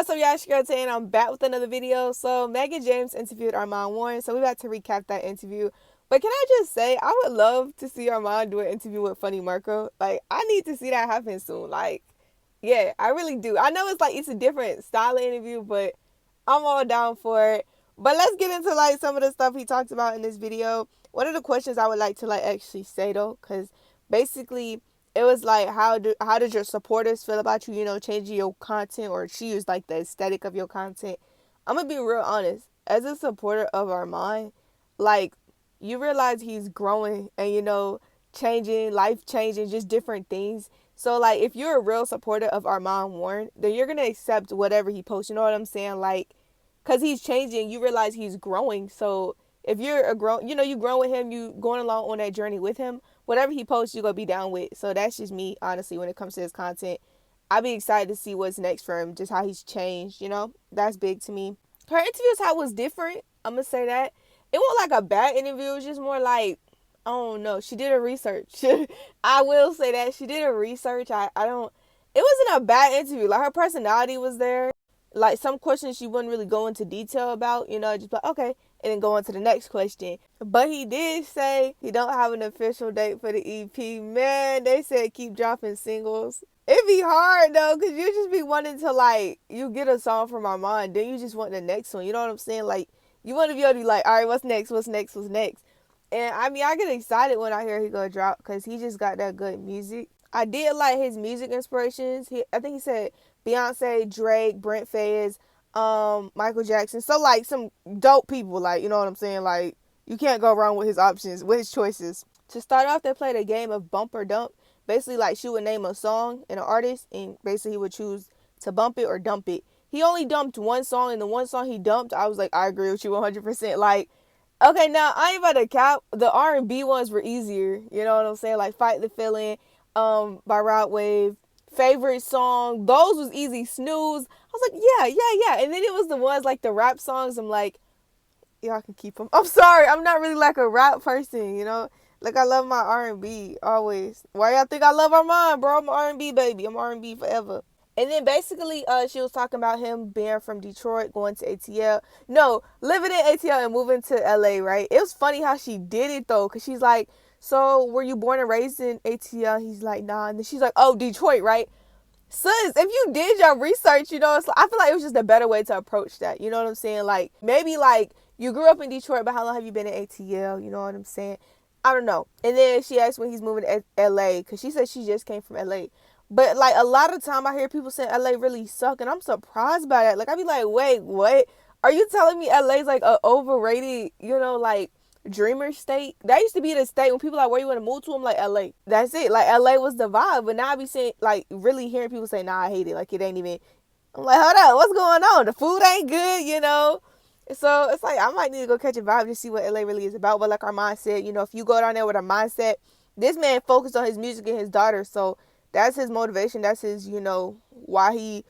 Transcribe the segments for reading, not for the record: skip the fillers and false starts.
What's up, y'all? It's your girl Tay, and I'm back with another video. So, Megan James interviewed Armon Warren, so we about to recap that interview. But can I just say, I would love to see Armon do an interview with Funny Marco. Like, I need to see that happen soon. Like, yeah, I really do. I know it's a different style of interview, but I'm all down for it. But let's get into like some of the stuff he talked about in this video. One of the questions I would like to like actually say though, because basically it was like how did your supporters feel about you, changing your content or choose like the aesthetic of your content. I'm gonna be real honest. As a supporter of Armon, like you realize he's growing and changing, life changing, just different things. So like if you're a real supporter of Armon Warren, then you're gonna accept whatever he posts. You know what I'm saying? Like, cause he's changing, you realize he's growing. So if you're you grow with him, you going along on that journey with him. Whatever he posts, you gonna be down with. So that's just me, honestly, when it comes to his content. I'll be excited to see what's next for him, just how he's changed. That's big to me. Her interview style was different. I'm gonna say that. It wasn't like a bad interview. It was just more like, I don't know. She did her research. I will say that she did her research. I don't. It wasn't a bad interview. Like her personality was there. Like some questions she wouldn't really go into detail about. Just like okay, and then go on to the next question. But he did say he don't have an official date for the EP. Man, they said keep dropping singles. It'd be hard though, cause you just be wanting to like you get a song from Armon, then you just want the next one. You know what I'm saying? Like you want to be able to be like, all right, what's next? What's next? What's next? And I mean, I get excited when I hear he gonna drop because he just got that good music. I did like his music inspirations. I think he said Beyonce, Drake, Brent Fayez, Michael Jackson. So like some dope people, like you know what I'm saying. Like you can't go wrong with his options, with his choices. To start off, they played a game of bump or dump. Basically, like she would name a song and an artist, and basically he would choose to bump it or dump it. He only dumped one song, and the one song he dumped, I was like, I agree with you 100%. Like, okay, now I ain't about to cap. The R&B ones were easier. You know what I'm saying? Like Fight the Feeling, by Rod Wave. Favorite song, those was easy. Snooze. I was like, yeah. And then it was the ones like the rap songs. I'm like, y'all can keep them. I'm sorry, I'm not really like a rap person. Like I love my R&B always. Why y'all think I love Armon, bro? I'm an R&B baby. I'm R&B forever. And then basically, she was talking about him being from Detroit, going to ATL. No, living in ATL and moving to LA, right? It was funny how she did it though, cause she's like, so were you born and raised in ATL? He's like, nah. And then she's like, oh, Detroit, right? Sis, if you did your research, it's like, I feel like it was just a better way to approach that. You know what I'm saying? Like maybe like you grew up in Detroit, but how long have you been in ATL? You know what I'm saying? I don't know. And then she asked when he's moving to LA, because she said she just came from LA. But like a lot of time I hear people saying LA really suck, and I'm surprised by that. Like I be like, wait, what? Are you telling me LA's like a overrated, like dreamer state? That used to be the state when people like, where you want to move to? I'm like, LA. That's it. Like LA was the vibe. But now I be saying, like, really hearing people say, nah, I hate it. Like it ain't even. I'm like, hold up, what's going on? The food ain't good. So it's like I might need to go catch a vibe to see what LA really is about. But like our mindset, if you go down there with a mindset, this man focused on his music and his daughter, so that's his motivation. That's his, why he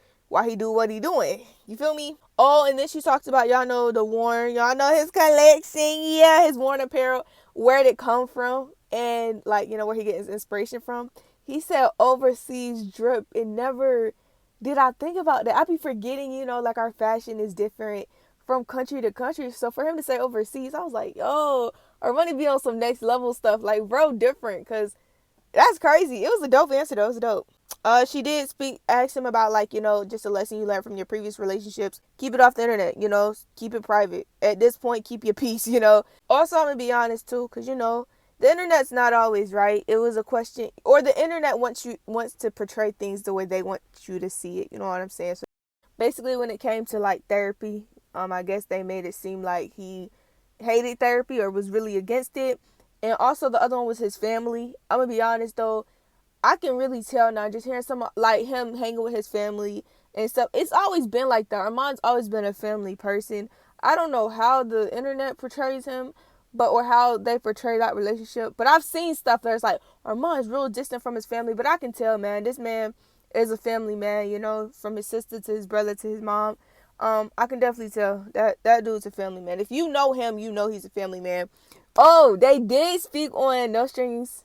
do what he doing. You feel me? Oh, and then she talks about, y'all know the Warren, y'all know his collection, yeah, his Warren apparel, where did it come from, and like, where he gets his inspiration from. He said overseas drip, and never did I think about that. I be forgetting, like our fashion is different from country to country. So for him to say overseas, I was like, yo, Armani be on some next level stuff. Like, bro, different, because that's crazy. It was a dope answer, though. It was dope. She did ask him about, like, just a lesson you learned from your previous relationships. Keep it off the internet, keep it private. At this point, keep your peace, Also, I'm going to be honest, too, because, the internet's not always right. It was a question, or the internet wants to portray things the way they want you to see it. You know what I'm saying? So basically, when it came to, like, therapy, I guess they made it seem like he hated therapy or was really against it. And also the other one was his family. I'm going to be honest, though. I can really tell now, just hearing some like him hanging with his family and stuff. It's always been like that. Armand's always been a family person. I don't know how the internet portrays him, or how they portray that relationship. But I've seen stuff that's like, Armand's real distant from his family. But I can tell, man, this man is a family man, from his sister to his brother to his mom. I can definitely tell that dude's a family man. If you know him, you know he's a family man. Oh, they did speak on No Strings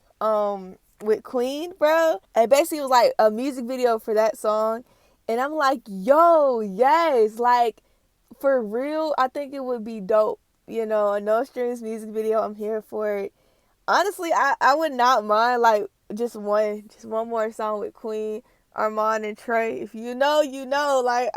with Queen, bro. And basically it was like a music video for that song. And I'm like, yo, yes, like for real, I think it would be dope. You know, a no strings music video. I'm here for it. Honestly, I would not mind like just one more song with Queen, Armon, and Trey. If you know, you know. Like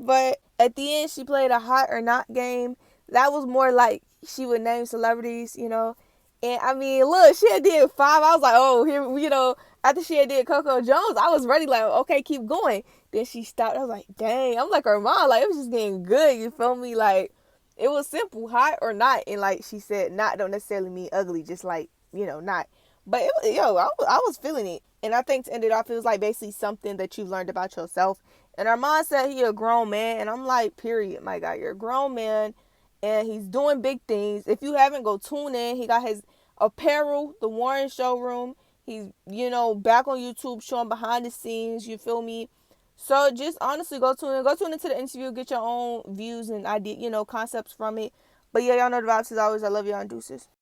but at the end she played a hot or not game. That was more like she would name celebrities, you know. And I mean, look, she had did five. I was like, oh, here, you know. After she had did Coco Jones, I was ready, like, okay, keep going. Then she stopped. I was like, dang. I'm like Armon, like it was just getting good. You feel me? Like it was simple, hot or not. And like she said, not don't necessarily mean ugly, just like, you know, not. But I was feeling it. And I think to end it off, it was like basically something that you've learned about yourself. And Armand said he a grown man. And I'm like, period, my God, you're a grown man. And he's doing big things. If you haven't, go tune in. He got his apparel, the Warren Showroom. He's, you know, back on YouTube showing behind the scenes. You feel me? So just honestly go tune into the interview, get your own views and idea, you know, concepts from it. But yeah, y'all know the vibes as always. I love y'all and deuces.